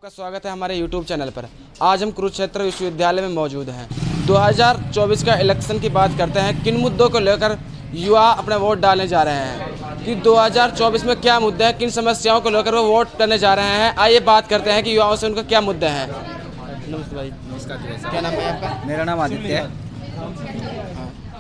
आपका स्वागत है हमारे YouTube चैनल पर। आज हम कुरुक्षेत्र विश्वविद्यालय में मौजूद हैं। 2024 का इलेक्शन की बात करते हैं। किन मुद्दों को लेकर युवा अपना वोट डालने जा रहे हैं कि 2024 में क्या मुद्दे हैं, किन समस्याओं को लेकर वो वोट करने जा रहे हैं। आइए बात करते हैं कि युवाओं से उनका क्या मुद्दे हैं। नमस्ते भाई। नमस्कार। क्या नाम है आपका? मेरा नाम आदित्य है।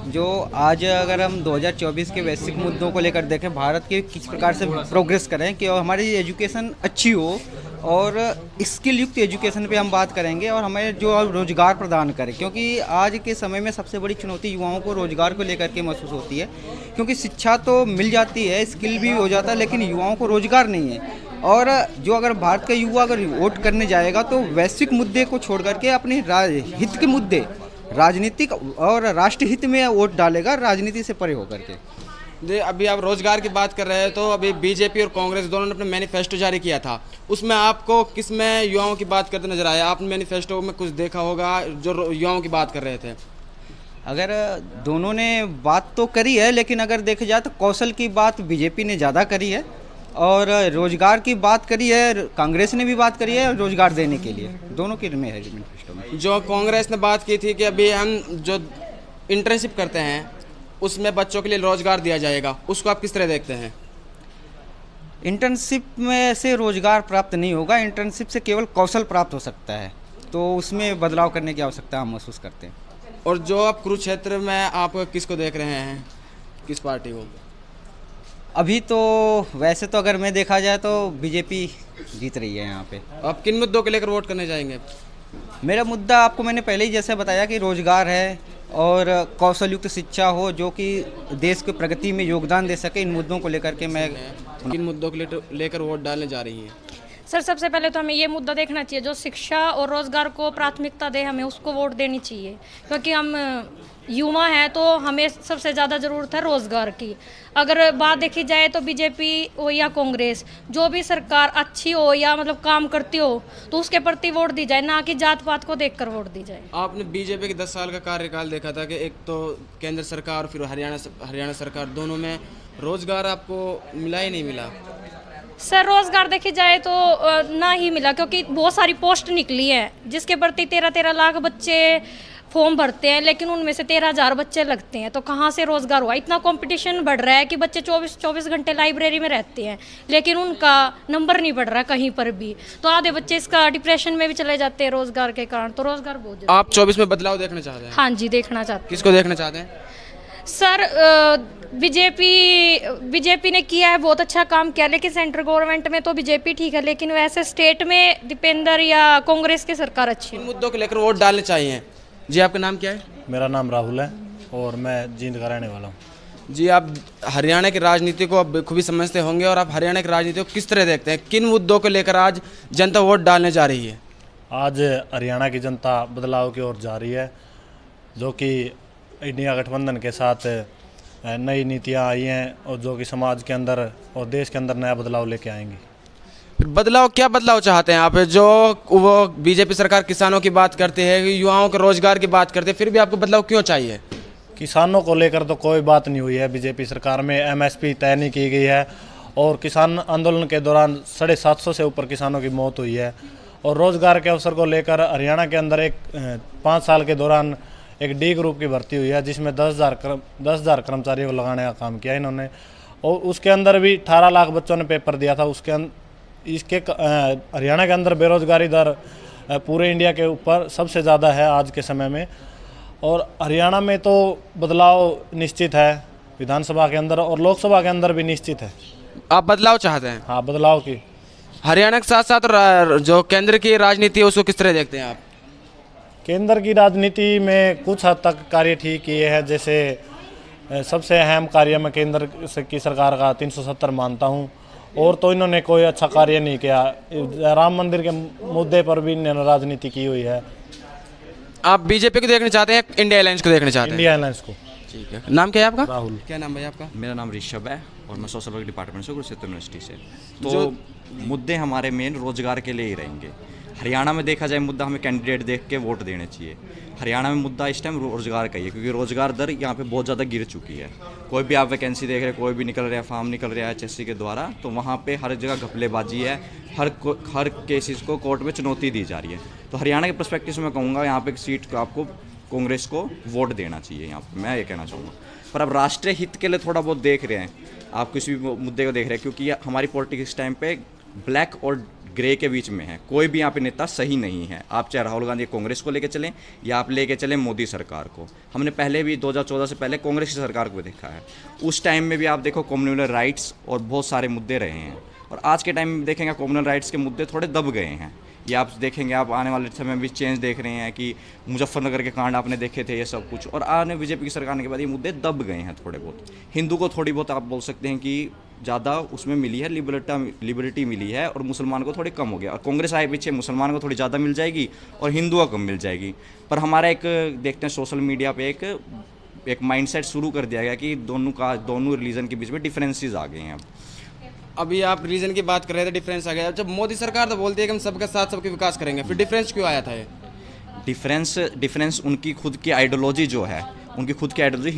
जो आज अगर हम 2024 के वैश्विक मुद्दों को लेकर देखें, भारत के किस प्रकार से प्रोग्रेस करें कि हमारी एजुकेशन अच्छी हो और स्किल युक्त एजुकेशन पे हम बात करेंगे और हमें जो रोज़गार प्रदान करें, क्योंकि आज के समय में सबसे बड़ी चुनौती युवाओं को रोज़गार को लेकर के महसूस होती है। क्योंकि शिक्षा तो मिल जाती है, स्किल भी हो जाता है, लेकिन युवाओं को रोज़गार नहीं है। और जो अगर भारत का युवा अगर वोट करने जाएगा तो वैश्विक मुद्दे को छोड़ करके अपने हित के मुद्दे, राजनीतिक और राष्ट्र हित में वोट डालेगा, राजनीति से परे होकर के। जी, अभी आप रोजगार की बात कर रहे हैं तो अभी बीजेपी और कांग्रेस दोनों ने अपना मैनिफेस्टो जारी किया था। उसमें आपको किस में युवाओं की बात करते नजर आया? आपने मैनिफेस्टो में कुछ देखा होगा जो युवाओं की बात कर रहे थे। अगर दोनों ने बात तो करी है, लेकिन अगर देखा जाए तो कौशल की बात बीजेपी ने ज़्यादा करी है और रोजगार की बात करी है, कांग्रेस ने भी बात करी है रोजगार देने के लिए। दोनों की में है मैनिफेस्टो में। जो कांग्रेस ने बात की थी कि अभी हम जो इंटर्नशिप करते हैं उसमें बच्चों के लिए रोजगार दिया जाएगा, उसको आप किस तरह देखते हैं? इंटर्नशिप में से रोजगार प्राप्त नहीं होगा, इंटर्नशिप से केवल कौशल प्राप्त हो सकता है, तो उसमें बदलाव करने की आवश्यकता हम महसूस करते हैं। और जो आप कुरुक्षेत्र में आप किसको देख रहे हैं, किस पार्टी को? अभी तो वैसे तो अगर मैं देखा जाए तो बीजेपी जीत रही है यहाँ पे। आप किन मुद्दों को लेकर वोट करने जाएंगे? मेरा मुद्दा आपको मैंने पहले ही जैसे बताया कि रोजगार है और कौशल युक्त शिक्षा हो जो कि देश की प्रगति में योगदान दे सके। इन मुद्दों को लेकर के मैं किन मुद्दों को लेकर वोट डालने जा रही हैं? सर, सबसे पहले तो हमें ये मुद्दा देखना चाहिए जो शिक्षा और रोजगार को प्राथमिकता दे, हमें उसको वोट देनी चाहिए। क्योंकि हम युवा हैं तो हमें सबसे ज़्यादा ज़रूरत है रोज़गार की। अगर बात देखी जाए तो बीजेपी हो या कांग्रेस, जो भी सरकार अच्छी हो या मतलब काम करती हो तो उसके प्रति वोट दी जाए, ना कि जात पात को देखकर वोट दी जाए। आपने बीजेपी के 10 साल का कार्यकाल देखा था कि एक तो केंद्र सरकार और फिर हरियाणा सरकार, दोनों में रोज़गार आपको मिला ही नहीं मिला। सर, रोज़गार देखी जाए तो ना ही मिला, क्योंकि बहुत सारी पोस्ट निकली हैं जिसके प्रति 13-13 लाख बच्चे फॉर्म भरते हैं, लेकिन उनमें से 13,000 बच्चे लगते हैं, तो कहाँ से रोज़गार हुआ? इतना कंपटीशन बढ़ रहा है कि बच्चे 24-24 घंटे लाइब्रेरी में रहते हैं, लेकिन उनका नंबर नहीं बढ़ रहा कहीं पर भी, तो आधे बच्चे इसका डिप्रेशन में भी चले जाते हैं रोज़गार के कारण। तो रोज़गार बहुत जरूरी। आप 24 में बदलाव देखना चाहते हैं? हाँ जी, देखना चाहते हैं। किसको देखना चाहते हैं? सर, बीजेपी ने किया है, बहुत अच्छा काम किया, लेकिन सेंट्रल गवर्नमेंट में तो बीजेपी ठीक है, लेकिन वैसे स्टेट में दीपेंद्र या कांग्रेस की सरकार अच्छी इन है। मुद्दों को लेकर वोट डालने चाहिए। जी, आपका नाम क्या है? मेरा नाम राहुल है और मैं जींद का रहने वाला हूँ। जी, आप हरियाणा की राजनीति को अब खूबी समझते होंगे और आप हरियाणा की राजनीति को किस तरह देखते हैं? किन मुद्दों को लेकर आज जनता वोट डालने जा रही है? आज हरियाणा की जनता बदलाव की ओर जा रही है, जो कि इंडिया गठबंधन के साथ नई नीतियाँ आई हैं और जो कि समाज के अंदर और देश के अंदर नया बदलाव लेके आएंगी। फिर बदलाव, क्या बदलाव चाहते हैं आप? जो वो बीजेपी सरकार किसानों की बात करती है, युवाओं के रोजगार की बात करते हैं, फिर भी आपको बदलाव क्यों चाहिए? किसानों को लेकर तो कोई बात नहीं हुई है बीजेपी सरकार में, MSP तय नहीं की गई है और किसान आंदोलन के दौरान 750 से ऊपर किसानों की मौत हुई है। और रोज़गार के अवसर को लेकर हरियाणा के अंदर एक 5 साल के दौरान एक D ग्रुप की भर्ती हुई है, जिसमें 10,000 कर्मचारियों को लगाने का काम किया इन्होंने, और उसके अंदर भी 18 लाख बच्चों ने पेपर दिया था। इसके हरियाणा के अंदर बेरोजगारी दर पूरे इंडिया के ऊपर सबसे ज़्यादा है आज के समय में। और हरियाणा में तो बदलाव निश्चित है, विधानसभा के अंदर और लोकसभा के अंदर भी निश्चित है। आप बदलाव चाहते हैं? हाँ, बदलाव की। हरियाणा के साथ साथ जो केंद्र की राजनीति है उसको किस तरह देखते हैं आप? केंद्र की राजनीति में कुछ हद तक कार्य ठीक किए हैं, जैसे सबसे अहम कार्य मैं केंद्र की सरकार का 370 मानता हूँ, और तो इन्होंने कोई अच्छा कार्य नहीं किया। राम मंदिर के मुद्दे पर भी इन्होंने राजनीति की हुई है। आप बीजेपी को देखना चाहते हैं, इंडिया अलायंस को देखना चाहते हैं? इंडिया अलायंस को। ठीक है। नाम क्या है आपका? राहुल। क्या नाम है आपका? मेरा नाम ऋषभ है और मैं सोशल वर्क डिपार्टमेंट से कुरुक्षेत्र यूनिवर्सिटी से। तो मुद्दे हमारे मेन रोजगार के लिए ही रहेंगे। हरियाणा में देखा जाए मुद्दा, हमें कैंडिडेट देख के वोट देने चाहिए। हरियाणा में मुद्दा इस टाइम रोज़गार का ही है, क्योंकि रोज़गार दर यहाँ पे बहुत ज़्यादा गिर चुकी है। कोई भी आप वैकेंसी देख रहे हैं, कोई भी निकल रहा है, फॉर्म निकल रहा है HSC के द्वारा, तो वहाँ पे हर जगह घपलेबाजी है, हर केसेस को कोर्ट में चुनौती दी जा रही है। तो हरियाणा के पर्सपेक्टिव से मैं कहूँगा यहाँ पे सीट को आपको कांग्रेस को वोट देना चाहिए, यहाँ पे मैं ये कहना चाहूँगा। पर अब राष्ट्रीय हित के लिए थोड़ा बहुत देख रहे हैं, आप किसी भी मुद्दे को देख रहे हैं, क्योंकि हमारी पॉलिटिक्स इस टाइम पे ब्लैक और ग्रे के बीच में है। कोई भी यहाँ पे नेता सही नहीं है। आप चाहे राहुल गांधी कांग्रेस को लेके चलें या आप लेके चलें मोदी सरकार को। हमने पहले भी 2014 से पहले कांग्रेस की सरकार को देखा है, उस टाइम में भी आप देखो कम्युनल राइट्स और बहुत सारे मुद्दे रहे हैं, और आज के टाइम में देखेंगे कम्युनल राइट्स के मुद्दे थोड़े दब गए हैं। ये आप देखेंगे, आप आने वाले समय में भी चेंज देख रहे हैं कि मुजफ्फरनगर के कांड आपने देखे थे, ये सब कुछ, और आने बीजेपी की सरकार के बाद ये मुद्दे दब गए हैं थोड़े बहुत। हिंदू को थोड़ी बहुत आप बोल सकते हैं कि ज़्यादा उसमें मिली है, लिबर्टी मिली है, और मुसलमान को थोड़ी कम हो गया। और कांग्रेस आए पीछे मुसलमान को थोड़ी ज़्यादा मिल जाएगी और हिंदुओं को कम मिल जाएगी। पर हमारा एक देखते हैं सोशल मीडिया पे एक माइंडसेट शुरू कर दिया गया कि दोनों रिलीजन के बीच में डिफरेंसेस आ गए हैं। अभी आप रीजन की बात कर रहे थे, डिफरेंस आ गया। जब मोदी सरकार तो बोलती है कि हम सबके साथ सबके विकास करेंगे, फिर डिफरेंस क्यों आया था ये? डिफरेंस उनकी खुद की आइडियोलॉजी जो है, उनकी खुद की आइडियोलॉजी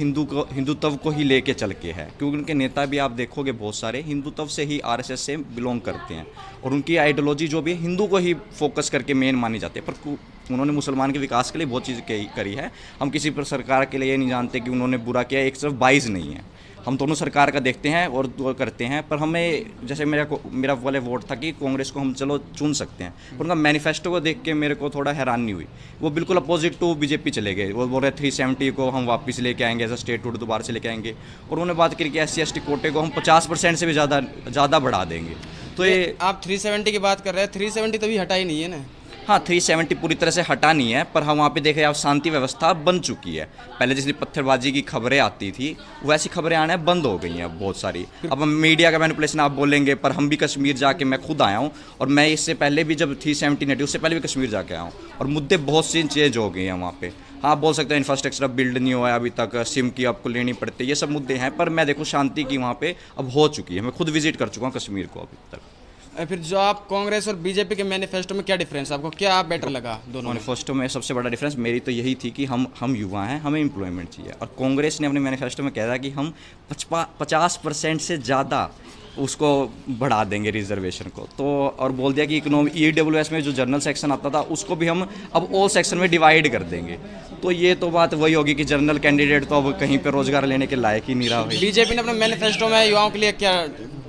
हिंदुत्व को ही लेके चल के है, क्योंकि उनके नेता भी आप देखोगे बहुत सारे हिंदुत्व से ही RSS से बिलोंग करते हैं, और उनकी आइडियोलॉजी जो भी है हिंदू को ही फोकस करके मेन मानी जाती है। पर उन्होंने मुसलमान के विकास के लिए बहुत चीज़ करी है। हम किसी पर सरकार के लिए ये नहीं जानते कि उन्होंने बुरा किया, एक सिर्फ बाइज नहीं है। हम दोनों सरकार का देखते हैं और करते हैं। पर हमें जैसे मेरा वाले वोट था कि कांग्रेस को हम चलो चुन सकते हैं, पर उनका मैनिफेस्टो को देख के मेरे को थोड़ा हैरानी हुई। वो बिल्कुल अपोजिट टू बीजेपी चले गए। वो बोल रहे 370 को हम वापस लेके आएंगे, एज अ स्टेटहुड दोबारा से लेके आएंगे, और उन्होंने बात करी कि SC/ST कोटे को हम 50% से भी ज़्यादा बढ़ा देंगे। तो ये आप 370 की बात कर रहे हैं, 370 तो भी हटा ही नहीं है ना। हाँ, 370 पूरी तरह से हटा नहीं है, पर हम वहाँ पे देख रहे हैं अब शांति व्यवस्था बन चुकी है। पहले जिसकी पत्थरबाजी की खबरें आती थी, वैसी खबरें आना बंद हो गई हैं अब बहुत सारी। अब हम मीडिया का मैनिपुलेशन आप बोलेंगे, पर हम भी कश्मीर जाके, मैं खुद आया हूँ, और मैं इससे पहले भी जब 370 नेटिव, उससे पहले भी कश्मीर जाके आया हूँ, और मुद्दे बहुत सी चेंज हो गए हैं वहाँ पे। हाँ, आप बोल सकते हैं इंफ्रास्ट्रक्चर अब बिल्ड नहीं हुआ है अभी तक, सिम की आपको लेनी पड़ती है, ये सब मुद्दे हैं। पर मैं देखो शांति की वहाँ पे अब हो चुकी है। मैं खुद विजिट कर चुका हूँ कश्मीर को अभी तक। फिर जो आप कांग्रेस और बीजेपी के मैनिफेस्टो में क्या डिफरेंस, आपको क्या बेटर लगा दोनों में? मैनिफेस्टो में सबसे बड़ा डिफरेंस मेरी तो यही थी कि हम युवा हैं, हमें एम्प्लॉयमेंट चाहिए, और कांग्रेस ने अपने मैनिफेस्टो में कहा था कि हम 50% से ज़्यादा उसको बढ़ा देंगे रिजर्वेशन को। तो और बोल दिया कि EWS में जो जनरल सेक्शन आता था उसको भी हम अब ऑल सेक्शन में डिवाइड कर देंगे। तो ये तो बात वही होगी कि जनरल कैंडिडेट तो अब कहीं पर रोजगार लेने के लायक ही नहीं रहा है। बीजेपी ने अपने मैनिफेस्टो में युवाओं के लिए क्या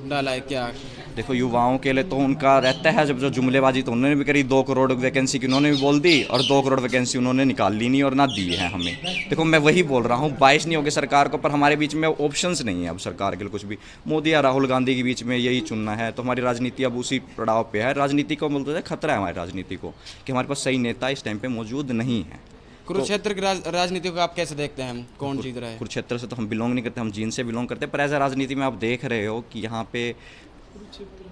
डाला है? क्या देखो, युवाओं के लिए तो उनका रहता है, जब जो जुमलेबाजी तो उन्होंने भी करी, 2 करोड़ वैकेंसी की उन्होंने भी बोल दी, और 2 करोड़ वैकेंसी उन्होंने निकाल ली नहीं और ना दी है हमें। देखो, मैं वही बोल रहा हूँ, 22 नहीं होगी सरकार को, पर हमारे बीच में ऑप्शंस नहीं है अब सरकार के लिए कुछ भी। मोदी या राहुल गांधी के बीच में यही चुनना है, तो हमारी राजनीति अब उसी पड़ाव पे है। राजनीति को बोलते हैं खतरा है हमारी राजनीति को, कि हमारे पास सही नेता इस टाइम पे मौजूद नहीं है। कुरुक्षेत्र की राजनीति को आप कैसे देखते हैं? कौन जीत रहा है? कुरुक्षेत्र से तो हम बिलोंग नहीं करते, हम जींद से बिलोंग करते हैं, पर एज ए राजनीति में आप देख रहे हो कि यहाँ पे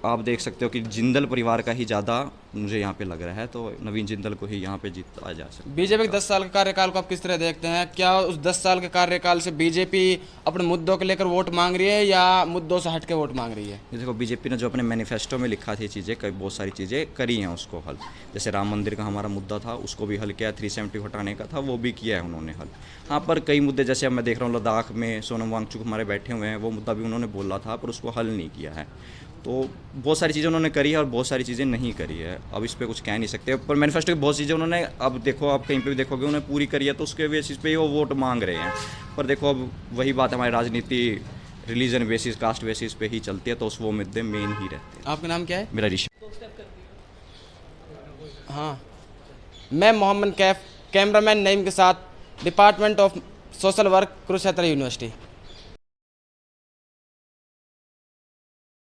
आप देख सकते हो कि जिंदल परिवार का ही ज़्यादा मुझे यहाँ पे लग रहा है, तो नवीन जिंदल को ही यहाँ पे जीता जा सकता है। बीजेपी के 10 साल के कार्यकाल को आप किस तरह देखते हैं? क्या उस 10 साल के कार्यकाल से बीजेपी अपने मुद्दों को लेकर वोट मांग रही है या मुद्दों से हट के वोट मांग रही है? देखो, बीजेपी ने जो अपने मैनिफेस्टो में लिखा थी चीज़ें, कई बहुत सारी चीज़ें करी हैं उसको हल। जैसे राम मंदिर का हमारा मुद्दा था, उसको भी हल किया। 370 हटाने का था, वो भी किया है उन्होंने हल। हाँ, पर कई मुद्दे जैसे अब मैं देख रहा हूँ लद्दाख में सोनम वांगचुक हमारे बैठे हुए हैं, वो मुद्दा भी उन्होंने बोला था, पर उसको हल नहीं किया है। तो बहुत सारी चीज़ें उन्होंने करी है और बहुत सारी चीज़ें नहीं करी है। अब इस पर कुछ कह नहीं सकते, पर मैनिफेस्टो की बहुत चीज़ें उन्होंने, अब देखो आप कहीं पे भी देखोगे उन्होंने पूरी करी है, तो उसके बेसिस पे ही वो वोट मांग रहे हैं। पर देखो, अब वही बात है, हमारी राजनीति रिलीजन बेसिस, कास्ट बेसिस पे ही चलती है, तो उस वो मुद्दे मेन ही रहते हैं। आपका नाम क्या है? मेरा ऋषि। हाँ, मैं मोहम्मद कैफ, कैमरामैन नईम के साथ, department of social work, Kurukshetra university.